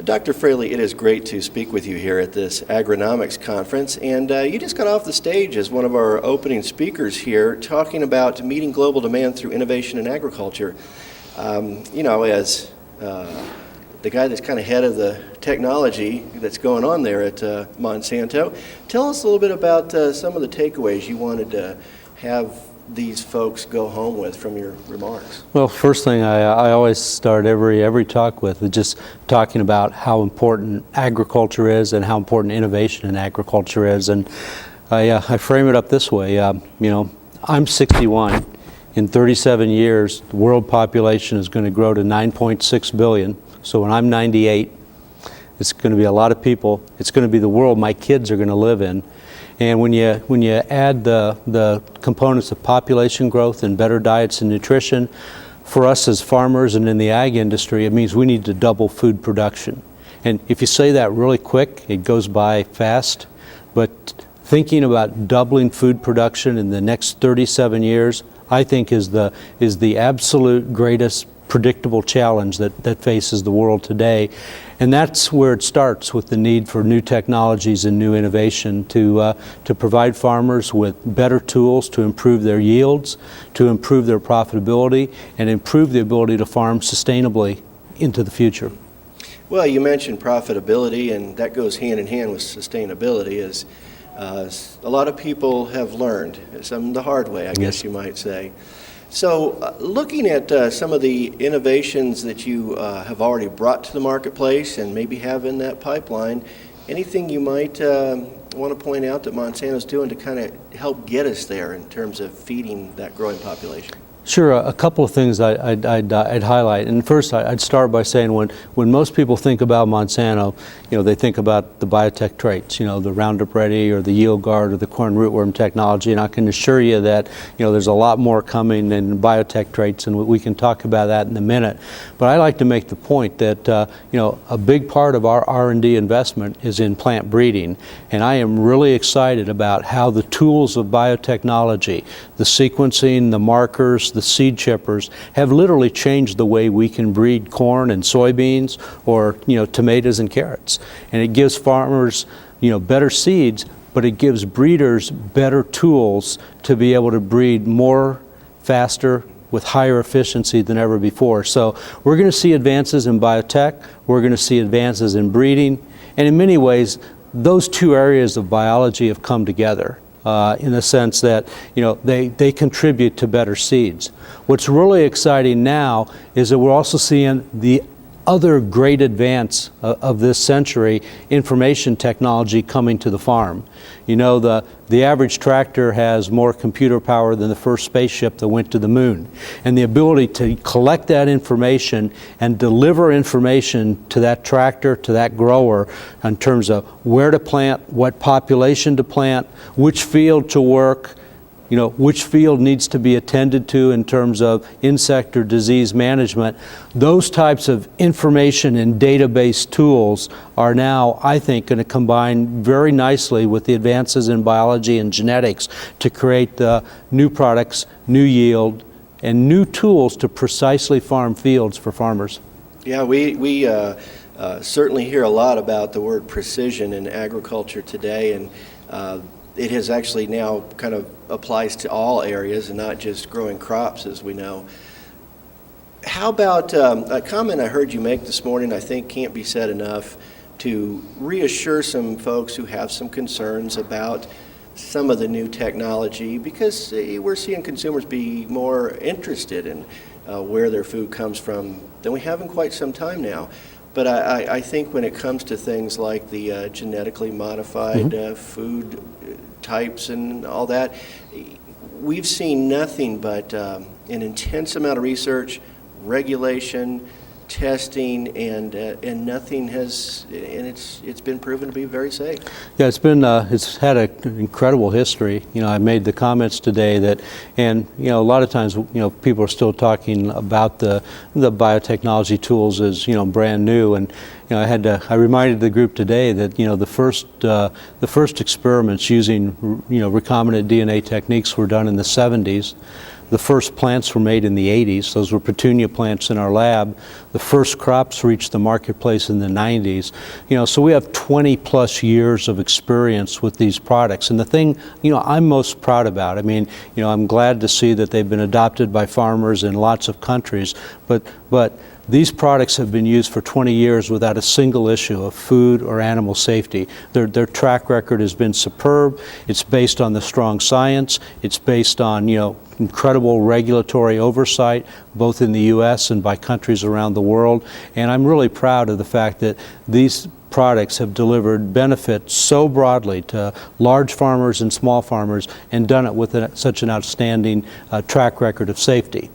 Dr. Fraley, it is great to speak with you here at this Agronomics conference, and you just got off the stage as one of our opening speakers here talking about meeting global demand through innovation in agriculture. As the guy that's kind of head of the technology that's going on there at Monsanto, tell us a little bit about some of the takeaways you wanted to have these folks go home with from your remarks. Well, first thing I always start every talk with is just talking about how important agriculture is and how important innovation in agriculture is. And I frame it up this way. I'm 61. In 37 years, the world population is going to grow to 9.6 billion. So when I'm 98, it's going to be a lot of people. It's going to be the world my kids are going to live in. And when you add the components of population growth and better diets and nutrition, for us as farmers and in the ag industry, it means we need to double food production. And if you say that really quick, it goes by fast. But thinking about doubling food production in the next 37 years, I think is the absolute greatest predictable challenge that faces the world today. And that's where it starts, with the need for new technologies and new innovation to provide farmers with better tools to improve their yields, to improve their profitability, and improve the ability to farm sustainably into the future. Well, you mentioned profitability, and that goes hand in hand with sustainability, as a lot of people have learned, some the hard way, I guess you might say. So looking at some of the innovations that you have already brought to the marketplace and maybe have in that pipeline, anything you might want to point out that Monsanto's doing to kind of help get us there in terms of feeding that growing population? Sure, a couple of things I'd highlight. And first, I'd start by saying when most people think about Monsanto, they think about the biotech traits, the Roundup Ready or the Yield Guard or the corn rootworm technology. And I can assure you that, there's a lot more coming in biotech traits, and we can talk about that in a minute. But I like to make the point that, a big part of our R&D investment is in plant breeding. And I am really excited about how the tools of biotechnology, the sequencing, the markers, the seed chippers, have literally changed the way we can breed corn and soybeans or tomatoes and carrots. And it gives farmers better seeds, but it gives breeders better tools to be able to breed more, faster, with higher efficiency than ever before. So we're going to see advances in biotech, we're going to see advances in breeding, and in many ways those two areas of biology have come together. In the sense that they contribute to better seeds. What's really exciting now is that we're also seeing the other great advance of this century, information technology, coming to the farm. The average tractor has more computer power than the first spaceship that went to the moon. And the ability to collect that information and deliver information to that tractor, to that grower, in terms of where to plant, what population to plant, which field to work, which field needs to be attended to in terms of insect or disease management. Those types of information and database tools are now, I think, going to combine very nicely with the advances in biology and genetics to create the new products, new yield, and new tools to precisely farm fields for farmers. Yeah, we certainly hear a lot about the word precision in agriculture today, and it has actually now kind of applies to all areas and not just growing crops, as we know. How about a comment I heard you make this morning, I think can't be said enough, to reassure some folks who have some concerns about some of the new technology, because we're seeing consumers be more interested in where their food comes from than we have in quite some time now. But I think when it comes to things like the genetically modified food types and all that, we've seen nothing but an intense amount of research, regulation, testing, and nothing has, and it's been proven to be very safe. Yeah, it's had an incredible history. I made the comments today that, and a lot of times people are still talking about the biotechnology tools as brand new, and I reminded the group today that the first experiments using recombinant DNA techniques were done in the 70s. The first plants were made in the 80s. Those were petunia plants in our lab. The first crops reached the marketplace in the 90s. So we have 20 plus years of experience with these products. And the thing, I'm most proud about, I'm glad to see that they've been adopted by farmers in lots of countries, but these products have been used for 20 years without a single issue of food or animal safety. Their track record has been superb. It's based on the strong science. It's based on, incredible regulatory oversight, both in the U.S. and by countries around the world. And I'm really proud of the fact that these products have delivered benefits so broadly to large farmers and small farmers, and done it with such an outstanding track record of safety.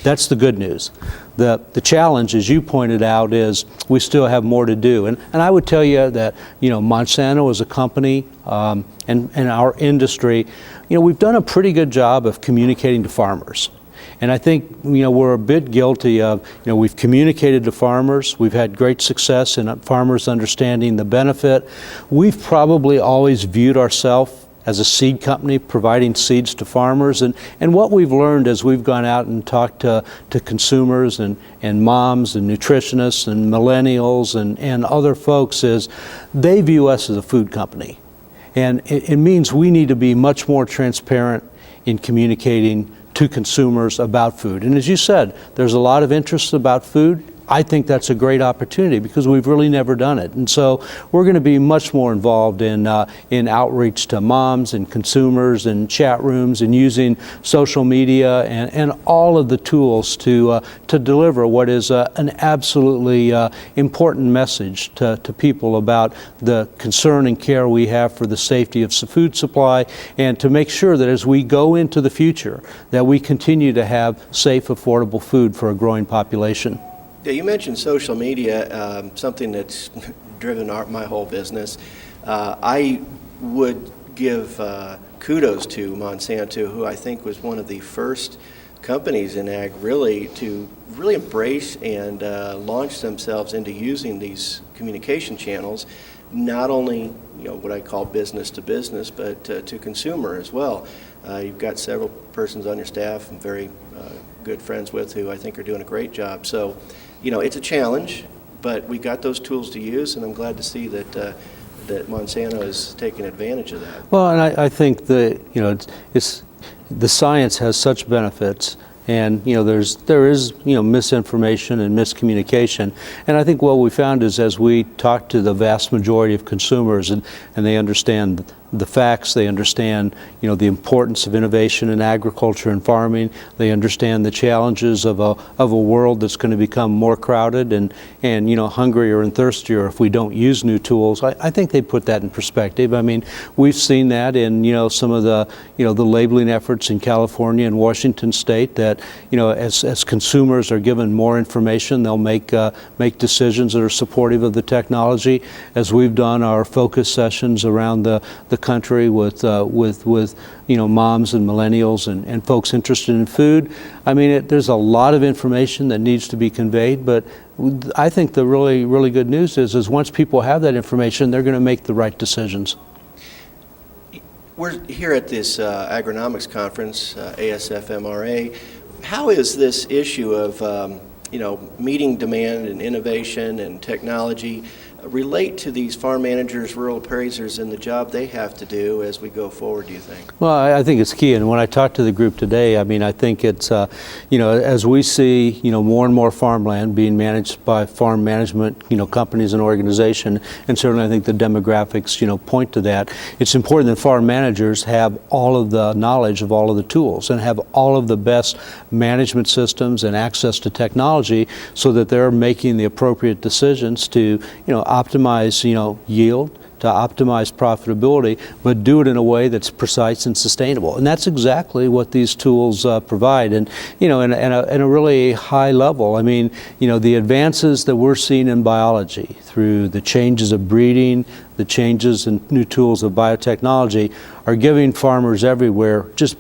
That's the good news. The challenge, as you pointed out, is we still have more to do. And I would tell you that, Monsanto as a company and our industry, we've done a pretty good job of communicating to farmers. And I think, we're a bit guilty of, we've communicated to farmers. We've had great success in farmers understanding the benefit. We've probably always viewed ourselves as a seed company providing seeds to farmers. And what we've learned as we've gone out and talked to consumers and moms and nutritionists and millennials and other folks is they view us as a food company. And it means we need to be much more transparent in communicating to consumers about food. And as you said, there's a lot of interest about food. I think that's a great opportunity because we've really never done it. And so we're going to be much more involved in outreach to moms and consumers and chat rooms and using social media and all of the tools to deliver what is an absolutely important message to people about the concern and care we have for the safety of food supply, and to make sure that as we go into the future that we continue to have safe, affordable food for a growing population. Yeah, you mentioned social media, something that's driven my whole business. I would give kudos to Monsanto, who I think was one of the first companies in ag to really embrace and launch themselves into using these communication channels, not only what I call business to business, but to consumer as well. You've got several persons on your staff I'm very good friends with who I think are doing a great job. So, it's a challenge, but we got those tools to use, and I'm glad to see that that Monsanto is taking advantage of that. Well, and I think the science has such benefits. And there is misinformation and miscommunication, and I think what we found is as we talk to the vast majority of consumers and they understand the facts, they understand the importance of innovation in agriculture and farming, they understand the challenges of a world that's going to become more crowded and hungrier and thirstier if we don't use new tools. I think they put that in perspective. We've seen that in some of the the labeling efforts in California and Washington State that as consumers are given more information, they'll make decisions that are supportive of the technology. As we've done our focus sessions around the country with moms and millennials and folks interested in food, there's a lot of information that needs to be conveyed, but I think the really good news is once people have that information, they're going to make the right decisions. We're here at this agronomics conference, ASFMRA. How is this issue of meeting demand and innovation and technology relate to these farm managers, rural appraisers, and the job they have to do as we go forward, do you think? Well, I think it's key. And when I talked to the group today, I think it's, as we see, more and more farmland being managed by farm management, companies and organizations, and certainly I think the demographics, point to that. It's important that farm managers have all of the knowledge of all of the tools and have all of the best management systems and access to technology so that they're making the appropriate decisions to, optimize, yield, to optimize profitability, but do it in a way that's precise and sustainable. And that's exactly what these tools provide. And, in a really high level, the advances that we're seeing in biology through the changes of breeding, the changes in new tools of biotechnology are giving farmers everywhere just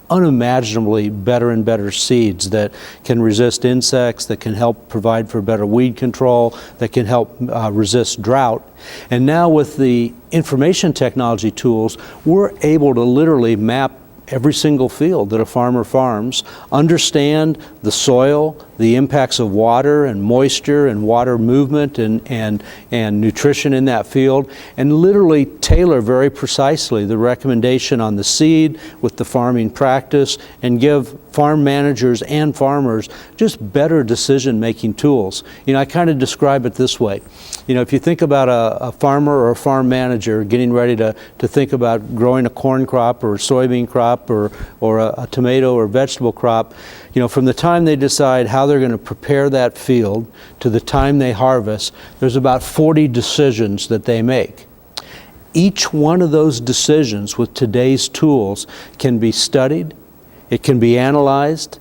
unimaginably better and better seeds that can resist insects, that can help provide for better weed control, that can help resist drought. And now with the information technology tools, we're able to literally map every single field that a farmer farms, understand the soil, the impacts of water and moisture and water movement and nutrition in that field, and literally tailor very precisely the recommendation on the seed with the farming practice, and give farm managers and farmers just better decision-making tools. I kind of describe it this way. If you think about a farmer or a farm manager getting ready to think about growing a corn crop or a soybean crop or a tomato or vegetable crop, from the time they decide how they're going to prepare that field to the time they harvest, there's about 40 decisions that they make. Each one of those decisions with today's tools can be studied, it can be analyzed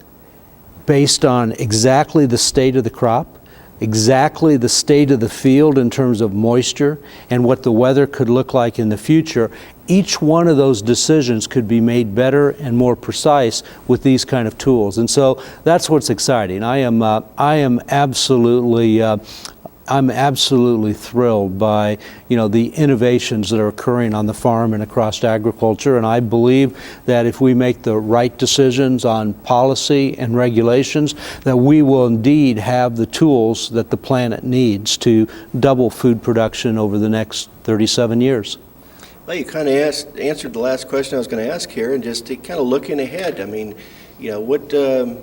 based on exactly the state of the crop, exactly the state of the field in terms of moisture, and what the weather could look like in the future. Each one of those decisions could be made better and more precise with these kind of tools. And so that's what's exciting. I'm absolutely thrilled by the innovations that are occurring on the farm and across agriculture, and I believe that if we make the right decisions on policy and regulations, that we will indeed have the tools that the planet needs to double food production over the next 37 years. Well, you kind of answered the last question I was going to ask here, and just to kind of looking ahead. I mean, what do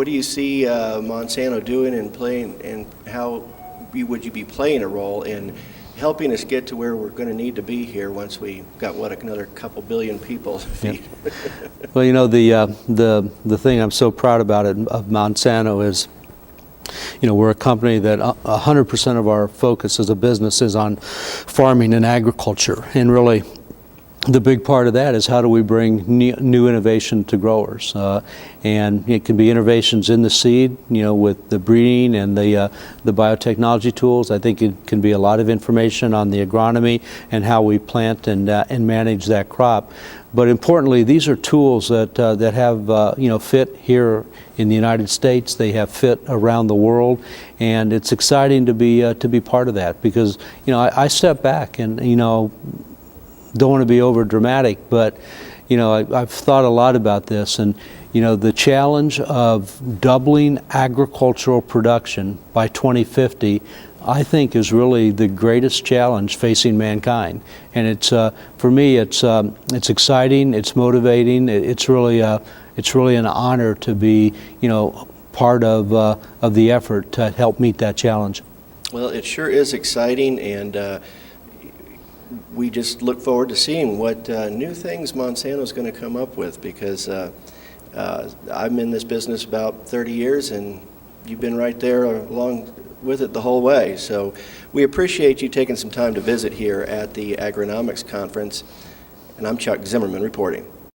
you see Monsanto doing and playing, and how would you be playing a role in helping us get to where we're going to need to be here once we got another couple billion people to feed? Yeah. Well, the thing I'm so proud about of Monsanto is, we're a company that 100% of our focus as a business is on farming and agriculture, and really the big part of that is how do we bring new innovation to growers, and it can be innovations in the seed, with the breeding and the biotechnology tools. I think it can be a lot of information on the agronomy and how we plant and manage that crop. But importantly, these are tools that have fit here in the United States. They have fit around the world, and it's exciting to be part of that, because I step back and don't want to be over dramatic, but I've thought a lot about this, and the challenge of doubling agricultural production by 2050, I think, is really the greatest challenge facing mankind. And it's for me, it's exciting, it's motivating, it's really an honor to be part of the effort to help meet that challenge. Well, it sure is exciting, and we just look forward to seeing what new things Monsanto's going to come up with, because I'm in this business about 30 years, and you've been right there along with it the whole way. So we appreciate you taking some time to visit here at the Agronomics Conference, and I'm Chuck Zimmerman reporting.